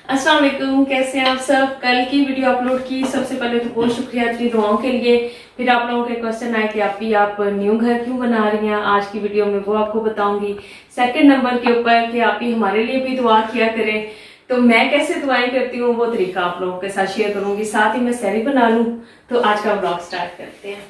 अस्सलाम वालेकुम, कैसे हैं आप सब। कल की वीडियो अपलोड की, सबसे पहले तो बहुत शुक्रिया इतनी दुआओं के लिए। फिर आप लोगों के क्वेश्चन आए कि आप न्यू घर क्यों बना रही हैं। आज की वीडियो में वो आपको बताऊंगी। सेकंड नंबर के ऊपर कि आप ही हमारे लिए भी दुआ किया करें। तो मैं कैसे दुआएं करती हूँ वो तरीका आप लोगों के साथ शेयर करूंगी। साथ ही मैं सहरी बना लूँ। तो आज का व्लॉग स्टार्ट करते हैं।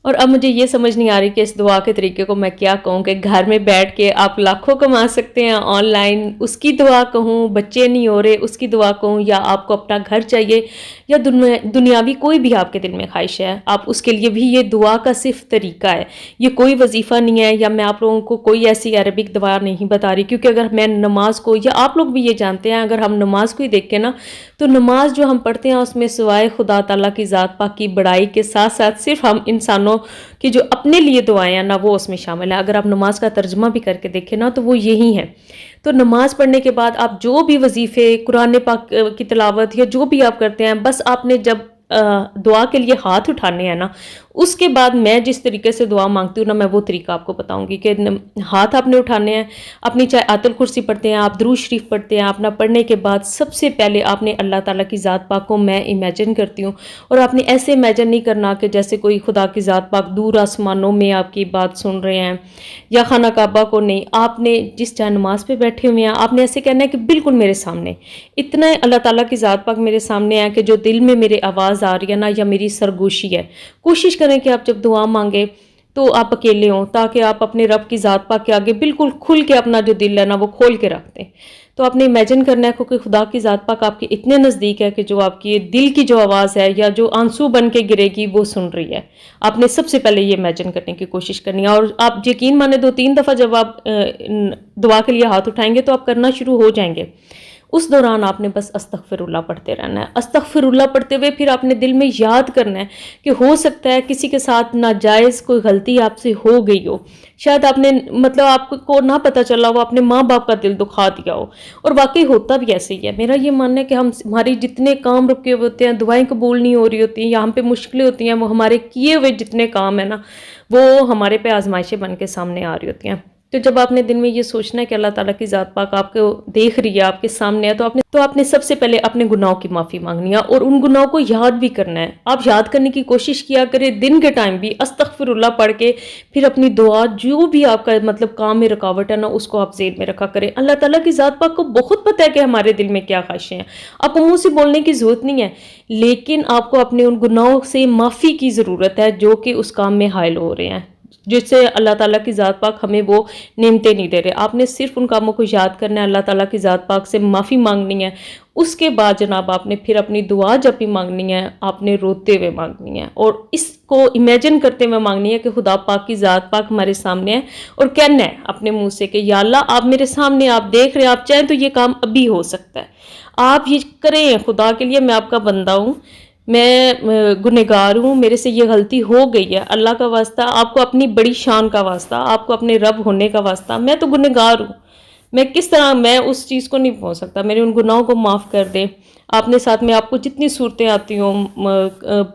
और अब मुझे ये समझ नहीं आ रही कि इस दुआ के तरीके को मैं क्या कहूँ कि घर में बैठ के आप लाखों कमा सकते हैं ऑनलाइन, उसकी दुआ कहूँ, बच्चे नहीं हो रहे उसकी दुआ कहूँ, या आपको अपना घर चाहिए, या दुनियावी कोई भी आपके दिल में ख्वाहिश है, आप उसके लिए भी ये दुआ का सिर्फ तरीका है। ये कोई वजीफ़ा नहीं है, या मैं आप लोगों को कोई ऐसी अरबिक दुआ नहीं बता रही। क्योंकि अगर मैं नमाज को, या आप लोग भी ये जानते हैं, अगर हम नमाज को ही देखें ना, तो नमाज जो हम पढ़ते हैं उसमें सिवाय खुदा ताला की ज़ात पाक की बड़ाई के साथ साथ सिर्फ हम इंसानों कि जो अपने लिए दुआएं हैं ना, वो उसमें शामिल है। अगर आप नमाज का तर्जमा भी करके देखें ना, तो वो यही है। तो नमाज पढ़ने के बाद आप जो भी वजीफ़े, कुरान पाक की तिलावत, या जो भी आप करते हैं, बस आपने जब दुआ के लिए हाथ उठाने हैं ना, उसके बाद मैं जिस तरीके से दुआ मांगती हूँ ना, मैं वो तरीका आपको बताऊंगी कि हाथ आपने उठाने हैं, अपनी चाहे आयतुल कुर्सी पढ़ते हैं, आप दुरूद शरीफ पढ़ते हैं, अपना पढ़ने के बाद सबसे पहले आपने अल्लाह ताला की ज़ात पाक को मैं इमेजिन करती हूँ। और आपने ऐसे इमेजिन नहीं करना कि जैसे कोई खुदा की ज़ात पाक दूर आसमानों में आपकी बात सुन रहे हैं, या खाना काबा को नहीं। आपने जिस चाहे नमाज पे बैठे हुए हैं, आपने ऐसे कहना है कि बिल्कुल मेरे सामने इतना अल्लाह ताला की ज़ात पाक मेरे सामने है कि जो दिल में मेरे आवाज़ आ रही है ना, या मेरी सरगोशी है। कोशिश करें कि आप जब दुआ मांगे तो आप अकेले हों, ताकि आप अपने रब की ज़ात पाक के आगे बिल्कुल खुल के अपना जो दिल है ना, वो खोल के रख दें। तो आपने इमेजिन करना है क्योंकि खुदा की ज़ात पाक आपके इतने नज़दीक है कि जो आपकी दिल की जो आवाज़ है, या जो आंसू बन के गिरेगी, वो सुन रही है। आपने सबसे पहले ये इमेजिन करने की कोशिश करनी है। और आप यकीन माने 2-3 दफ़ा जब आप दुआ के लिए हाथ उठाएंगे तो आप करना शुरू हो जाएंगे। उस दौरान आपने बस अस्तगफिरुल्लाह पढ़ते रहना है। अस्तगफिरुल्लाह पढ़ते हुए फिर आपने दिल में याद करना है कि हो सकता है किसी के साथ नाजायज़ कोई गलती आपसे हो गई हो, शायद आपने मतलब आपको ना पता चला हो, अपने माँ बाप का दिल दुखा दिया हो। और वाकई होता भी ऐसे ही है। मेरा ये मानना है कि हमारी जितने काम रुके हुए होते हैं, दुआएं कबूल नहीं हो रही होती हैं, या हम पे मुश्किलें होती हैं, वो हमारे किए हुए जितने काम है ना, वो हमारे पे आजमाइशें बन के सामने आ रही होती हैं। तो जब आपने दिन में ये सोचना है कि अल्लाह ताला की ज़ात पाक आपको देख रही है, आपके सामने है, तो आपने सबसे पहले अपने गुनाहों की माफ़ी मांगनी है, और उन गुनाहों को याद भी करना है। आप याद करने की कोशिश किया करें दिन के टाइम भी, अस्तगफिरुल्लाह पढ़ के फिर अपनी दुआ, जो भी आपका मतलब काम में रुकावट है ना, उसको आप ज़ेहन में रखा करें। अल्लाह ताला की ज़ात पाक को बहुत पता है कि हमारे दिल में क्या ख्वाहिशें हैं। आपको मुँह से बोलने की ज़रूरत नहीं है, लेकिन आपको अपने उन गुनाहों से माफ़ी की ज़रूरत है जो कि उस काम में हायल हो रहे हैं, जिससे अल्लाह ताला की ज़ात पाक हमें वो नेमतें नहीं दे रहे। आपने सिर्फ उन कामों को याद करना है, अल्लाह ताला की ज़ात पाक से माफ़ी मांगनी है। उसके बाद जनाब आपने फिर अपनी दुआ जब भी मांगनी है, आपने रोते हुए मांगनी है, और इसको इमेजिन करते हुए मांगनी है कि खुदा पाक की ज़ात पाक हमारे सामने है, और कहना है अपने मुँह से कि या अल्लाह आप मेरे सामने, आप देख रहे हैं, आप चाहें तो ये काम अभी हो सकता है, आप ये करें खुदा के लिए, मैं आपका बंदा हूँ, मैं गुनहगार हूँ, मेरे से ये गलती हो गई है। अल्लाह का वास्ता, आपको अपनी बड़ी शान का वास्ता, आपको अपने रब होने का वास्ता, मैं तो गुनहगार हूँ, मैं किस तरह मैं उस चीज़ को नहीं पहुँच सकता, मेरे उन गुनाहों को माफ़ कर दें। आपने साथ में आपको जितनी सूरतें आती हों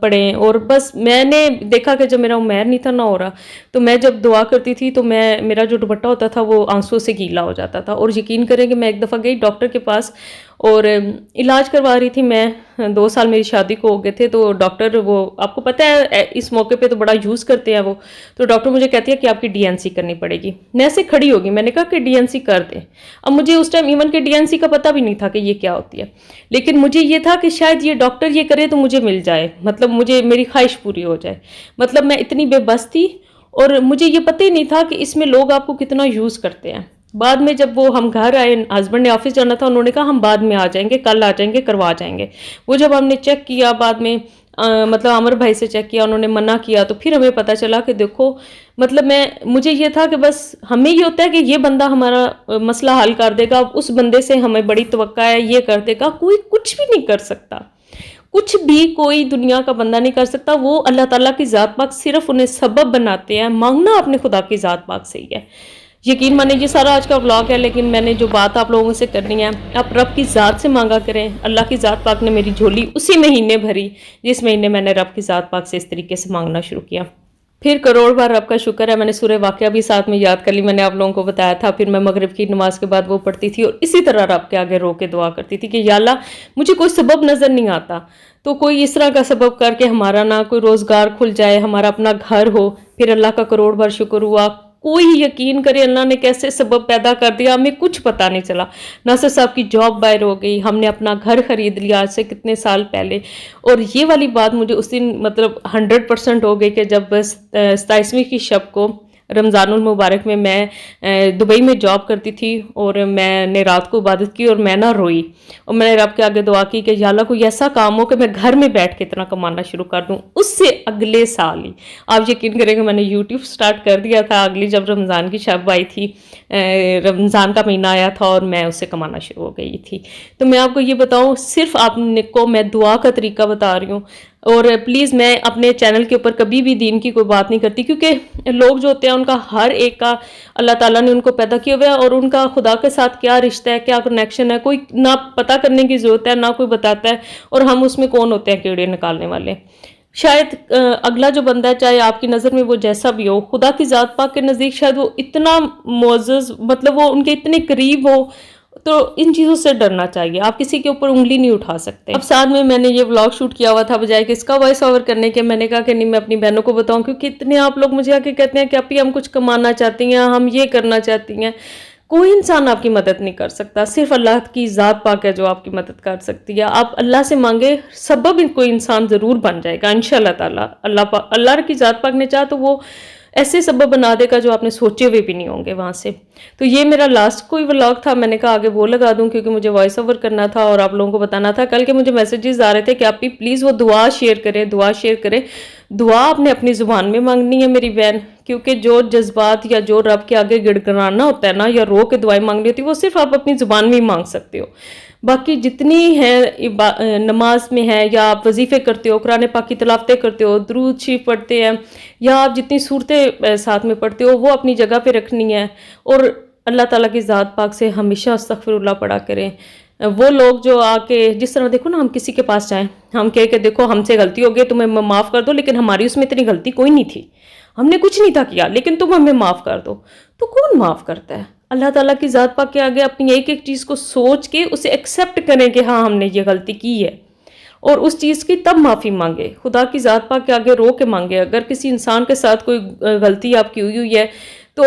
पढ़ें। और बस मैंने देखा कि जब मेरा उमैर नहीं था ना हो रहा, तो मैं जब दुआ करती थी तो मेरा जो दुपट्टा होता था वो आंसू से गीला हो जाता था। और यकीन करें कि मैं एक दफ़ा गई डॉक्टर के पास, और इलाज करवा रही थी मैं। 2 साल मेरी शादी को हो गए थे, तो डॉक्टर, वो आपको पता है इस मौके पे तो बड़ा यूज़ करते हैं वो, तो डॉक्टर मुझे कहती है कि आपकी डीएनसी करनी पड़ेगी। मैं ऐसे खड़ी होगी, मैंने कहा कि डीएनसी कर दें। अब मुझे उस टाइम इवन के डीएनसी का पता भी नहीं था कि ये क्या होती है, लेकिन मुझे ये था कि शायद ये डॉक्टर ये करे तो मुझे मिल जाए, मतलब मुझे मेरी ख्वाहिश पूरी हो जाए। मतलब मैं इतनी बेबस थी, और मुझे ये पता ही नहीं था कि इसमें लोग आपको कितना यूज़ करते हैं। बाद में जब वो हम घर आए, हस्बैंड ने ऑफिस जाना था, उन्होंने कहा हम बाद में आ जाएंगे, कल आ जाएंगे, करवा जाएंगे। वो जब हमने चेक किया बाद में, मतलब अमर भाई से चेक किया, उन्होंने मना किया, तो फिर हमें पता चला कि देखो, मतलब मुझे ये था कि बस हमें ये होता है कि ये बंदा हमारा मसला हल कर देगा, उस बंदे से हमें बड़ी तवक्का है, ये कर देगा। कोई कुछ भी नहीं कर सकता, कुछ भी कोई दुनिया का बंदा नहीं कर सकता। वो अल्लाह ताला की ज़ात पाक सिर्फ उन्हें सबब बनाते हैं। मांगना अपने खुदा की ज़ात पाक से ही है। यकीन माने ये सारा आज का व्लॉग है, लेकिन मैंने जो बात आप लोगों से करनी है, आप रब की ज़ात से मांगा करें। अल्लाह की ज़ात पाक ने मेरी झोली उसी महीने भरी जिस महीने मैंने रब की ज़ात पाक से इस तरीके से मांगना शुरू किया। फिर करोड़ बार रब का शुक्र है, मैंने सूरह वाक़या भी साथ में याद कर ली, मैंने आप लोगों को बताया था। फिर मैं मगरिब की नमाज के बाद वो पढ़ती थी और इसी तरह रब के आगे रो के दुआ करती थी कि या अल्लाह मुझे कोई सबब नज़र नहीं आता, तो कोई इस तरह का सबब करके हमारा ना कोई रोज़गार खुल जाए, हमारा अपना घर हो। फिर अल्लाह का करोड़ बार शुक्र हुआ। कोई यकीन करे अल्लाह ने कैसे सबब पैदा कर दिया, हमें कुछ पता नहीं चला। नासिर साहब की जॉब बाहर हो गई, हमने अपना घर ख़रीद लिया आज से कितने साल पहले। और ये वाली बात मुझे उस दिन मतलब 100% हो गई कि जब 27वीं की शब को रमज़ानुल मुबारक में मैं दुबई में जॉब करती थी और मैंने रात को इबादत की और मैं ना रोई और मैंने रब के आगे दुआ की कि या अल्लाह कोई ऐसा काम हो कि मैं घर में बैठ के इतना कमाना शुरू कर दूं। उससे अगले साल ही आप यकीन करेंगे मैंने यूट्यूब स्टार्ट कर दिया था। अगली जब रमज़ान की शब आई थी, रमज़ान का महीना आया था और मैं उससे कमाना शुरू हो गई थी। तो मैं आपको ये बताऊँ, सिर्फ आपको मैं दुआ का तरीका बता रही हूँ। और प्लीज़ मैं अपने चैनल के ऊपर कभी भी दीन की कोई बात नहीं करती, क्योंकि लोग जो होते हैं उनका हर एक का अल्लाह ताला ने उनको पैदा किया हुआ है और उनका खुदा के साथ क्या रिश्ता है, क्या कनेक्शन है, कोई ना पता करने की ज़रूरत है ना कोई बताता है। और हम उसमें कौन होते हैं कीड़े निकालने वाले। शायद अगला जो बंदा है, चाहे आपकी नज़र में वो जैसा भी हो, खुदा की ज़ात पाक के नज़दीक शायद वो इतना मोअज़्ज़ज़, मतलब वो उनके इतने करीब हो, तो इन चीज़ों से डरना चाहिए। आप किसी के ऊपर उंगली नहीं उठा सकते। अब साथ में मैंने ये व्लॉग शूट किया हुआ था, बजाय कि इसका वॉइस ओवर करने के मैंने कहा कि नहीं मैं अपनी बहनों को बताऊं, क्योंकि इतने आप लोग मुझे आके कहते हैं कि अभी हम कुछ कमाना चाहती हैं, हम ये करना चाहती हैं। कोई इंसान आपकी मदद नहीं कर सकता, सिर्फ अल्लाह की ज़ात पाक है जो आपकी मदद कर सकती है। आप अल्लाह से मांगे, सबब कोई इंसान ज़रूर बन जाएगा इंशाअल्लाह ताला। अल्लाह की ज़ात पाक ने चाहा तो वो ऐसे सबब बना देगा जो आपने सोचे हुए भी नहीं होंगे वहाँ से। तो ये मेरा लास्ट कोई व्लॉग था, मैंने कहा आगे वो लगा दूं क्योंकि मुझे वॉइस ओवर करना था और आप लोगों को बताना था। कल के मुझे मैसेजेस आ रहे थे कि आप भी प्लीज़ वो दुआ शेयर करें, दुआ शेयर करें। दुआ आपने अपनी ज़ुबान में मांगनी है मेरी बहन, क्योंकि जो जज्बात या जो रब के आगे गिड़गिड़ाना होता है ना, या रो के दुआएं मांगनी होती है, वो सिर्फ आप अपनी ज़ुबान में ही मांग सकते हो। बाकी जितनी है नमाज में है, या आप वजीफ़े करते हो, कुरान पाक की तिलावतें करते हो, दुरूद शरीफ पढ़ते हैं, या आप जितनी सूरतें साथ में पढ़ते हो, वो अपनी जगह पे रखनी है। और अल्लाह ताला की ज़ात पाक से हमेशा अस्तगफिरुल्लाह पढ़ा करें। वो लोग जो आके जिस तरह देखो ना, हम किसी के पास जाएं, हम कह के देखो हमसे गलती हो गई, तुम्हें माफ़ कर दो, लेकिन हमारी उसमें इतनी गलती कोई नहीं थी, हमने कुछ नहीं था किया, लेकिन तुम हमें माफ़ कर दो। तो कौन माफ़ करता है? अल्लाह ताला की ज़ात पाक के आगे अपनी एक एक चीज़ को सोच के उसे एक्सेप्ट करें कि हाँ हमने ये गलती की है, और उस चीज़ की तब माफ़ी मांगे, खुदा की ज़ात पाक के आगे रो के मांगे। अगर किसी इंसान के साथ कोई गलती आपकी हुई है, तो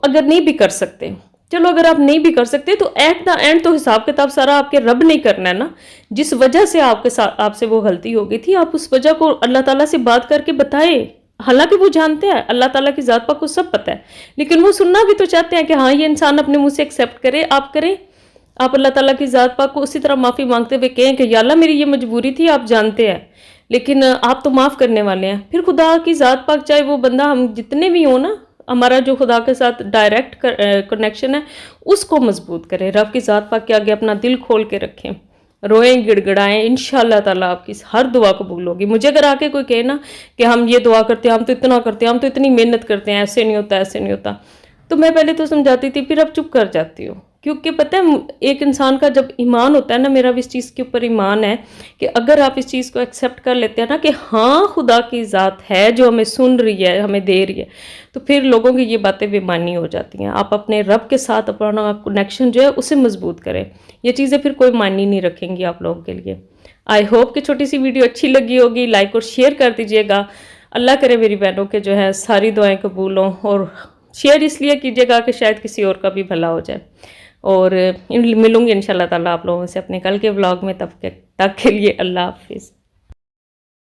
अगर नहीं भी कर सकते, चलो अगर आप नहीं भी कर सकते तो एट द एंड तो हिसाब किताब सारा आपके रब नहीं करना है ना। जिस वजह से आपके साथ आपसे वो गलती हो गई थी, आप उस वजह को अल्लाह ताला से बात करके बताए। हालांकि वो जानते हैं, अल्लाह ताला की ज़ात पाक को सब पता है, लेकिन वो सुनना भी तो चाहते हैं कि हाँ ये इंसान अपने मुंह से एक्सेप्ट करे। आप करें, आप अल्लाह ताला की ज़ात पाक को उसी तरह माफ़ी मांगते हुए कहें कि या अल्लाह मेरी ये मजबूरी थी, आप जानते हैं, लेकिन आप तो माफ़ करने वाले हैं। फिर खुदा की ज़ात पाक, चाहे वो बंदा हम जितने भी हो ना, हमारा जो खुदा के साथ डायरेक्ट कनेक्शन है उसको मजबूत करें। रब की ज़ात पाक के आगे अपना दिल खोल के रखें, रोएं गिड़गिड़ाएं, इंशाअल्लाह ताला आपकी हर दुआ कबूल होगी। मुझे अगर आके कोई कहे ना कि हम ये दुआ करते हैं, हम तो इतना करते हैं, हम तो इतनी मेहनत करते हैं, ऐसे नहीं होता ऐसे नहीं होता, तो मैं पहले तो समझाती थी, फिर अब चुप कर जाती हूँ। क्योंकि पता है एक इंसान का जब ईमान होता है ना, मेरा भी इस चीज़ के ऊपर ईमान है कि अगर आप इस चीज़ को एक्सेप्ट कर लेते हैं ना कि हाँ खुदा की ज़ात है जो हमें सुन रही है, हमें दे रही है, तो फिर लोगों की ये बातें बेमानी हो जाती हैं। आप अपने रब के साथ अपना कनेक्शन जो है उसे मजबूत करें, ये चीज़ें फिर कोई मायने नहीं रखेंगी आप लोगों के लिए। आई होप कि छोटी सी वीडियो अच्छी लगी होगी, लाइक और शेयर कर दीजिएगा। अल्लाह करे मेरी बहनों के जो है सारी दुआएं कबूल हों, और शेयर इसलिए कीजिएगा कि शायद किसी और का भी भला हो जाए। और मिलूंगी इंशाल्लाह ताला आप लोगों से अपने कल के व्लॉग में। तब तक के लिए अल्लाह हाफिज़।